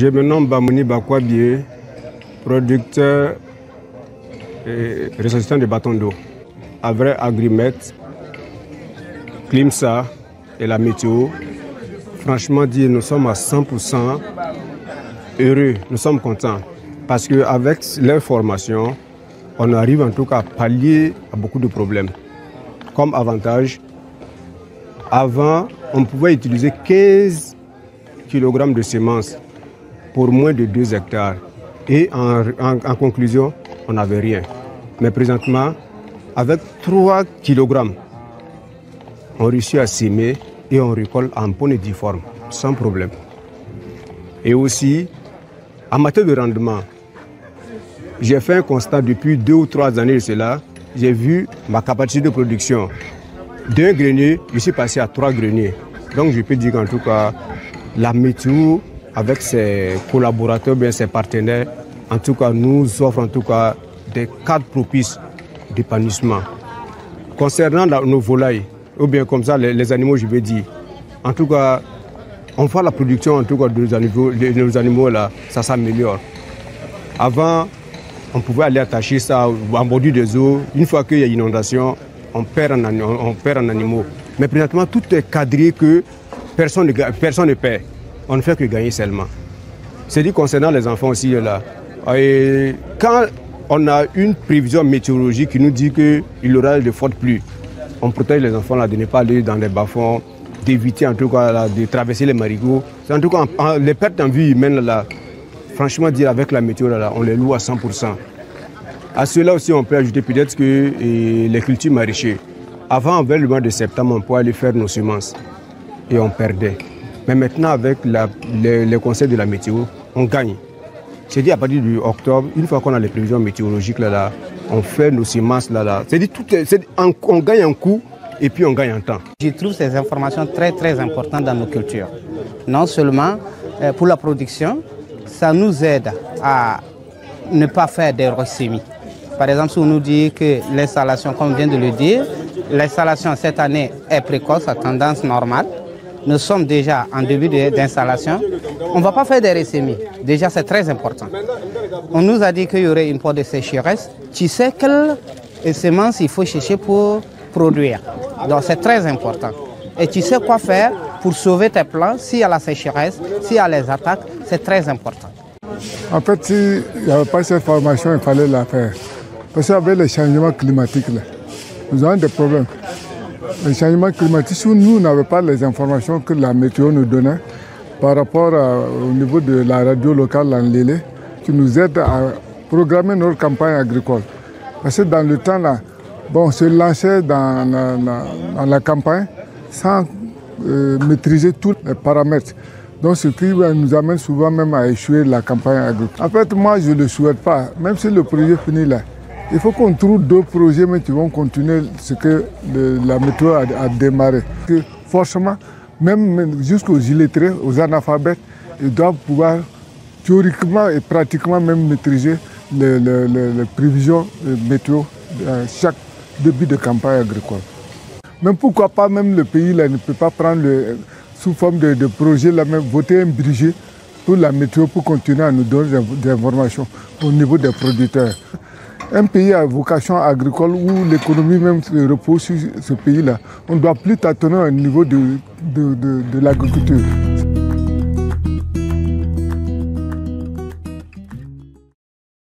Je me nomme Bamouni Bakwabie, producteur et ressortissant de bâtons d'eau. Avec Agrimet, Climsa et la météo, franchement dit, nous sommes à 100% heureux, nous sommes contents. Parce qu'avec leur formation, on arrive en tout cas à pallier à beaucoup de problèmes. Comme avantage, avant, on pouvait utiliser 15 kg de semences pour moins de 2 hectares. Et en conclusion, on n'avait rien. Mais présentement, avec 3 kg, on réussit à s'aimer et on récolte en bonne et due forme, sans problème. Et aussi, en matière de rendement, j'ai fait un constat depuis 2 ou 3 années de cela. J'ai vu ma capacité de production. D'un grenier, je suis passé à 3 greniers. Donc je peux dire qu'en tout cas, la météo, avec ses collaborateurs, bien ses partenaires, en tout cas, nous offre en tout cas des cadres propices d'épanouissement. Concernant nos volailles, ou bien comme ça, les animaux, je veux dire, en tout cas, on voit la production en tout cas de nos animaux là, ça s'améliore. Avant, on pouvait aller attacher ça en bordure des eaux. Une fois qu'il y a inondation, on perd en animaux. Mais présentement, tout est cadré que personne ne perd. On ne fait que gagner seulement. C'est dit concernant les enfants aussi là. Et quand on a une prévision météorologique qui nous dit qu'il y aura de fortes pluies, on protège les enfants là, de ne pas aller dans les bas-fonds, d'éviter en tout cas là, de traverser les marigots. En tout cas, les pertes en vie humaine là, franchement dire avec la météo là, on les loue à 100%. À cela aussi, on peut ajouter peut-être que les cultures maraîchères. Avant, vers le mois de septembre, on pouvait aller faire nos semences et on perdait. Mais maintenant, avec les conseils de la météo, on gagne. C'est dit à partir du octobre, une fois qu'on a les prévisions météorologiques là, on fait nos semences là. C'est dit on gagne en coût et puis on gagne en temps. Je trouve ces informations très importantes dans nos cultures. Non seulement pour la production, ça nous aide à ne pas faire d'erreurs sémies. Par exemple, si on nous dit que l'installation, comme on vient de le dire, l'installation cette année est précoce, à tendance normale. Nous sommes déjà en début d'installation. On ne va pas faire des ressemis. Déjà, c'est très important. On nous a dit qu'il y aurait une période de sécheresse. Tu sais quelle semence il faut chercher pour produire. Donc, c'est très important. Et tu sais quoi faire pour sauver tes plants s'il y a la sécheresse, s'il y a les attaques. C'est très important. En fait, s'il n'y avait pas cette formation, il fallait la faire. Parce qu'avec les changements climatiques, là, nous avons des problèmes. Les changements climatiques, si nous n'avions pas les informations que la météo nous donnait par rapport au niveau de la radio locale en Lélé, qui nous aide à programmer notre campagne agricole. Parce que dans le temps, là, bon, on se lançait dans la campagne sans maîtriser tous les paramètres. Donc ce qui nous amène souvent même à échouer la campagne agricole. En fait, moi, je ne le souhaite pas, même si le projet finit là. Il faut qu'on trouve 2 projets mais qui vont continuer ce que la météo a démarré. Que forcément, même jusqu'aux illettrés, aux analphabètes, ils doivent pouvoir théoriquement et pratiquement même maîtriser les prévisions météo à chaque début de campagne agricole. Même pourquoi pas même le pays là, ne peut pas prendre sous forme de projet, là, même voter un budget pour la météo pour continuer à nous donner des informations au niveau des producteurs. Un pays à vocation agricole où l'économie même se repose sur ce pays-là, on ne doit plus tâtonner au niveau de l'agriculture.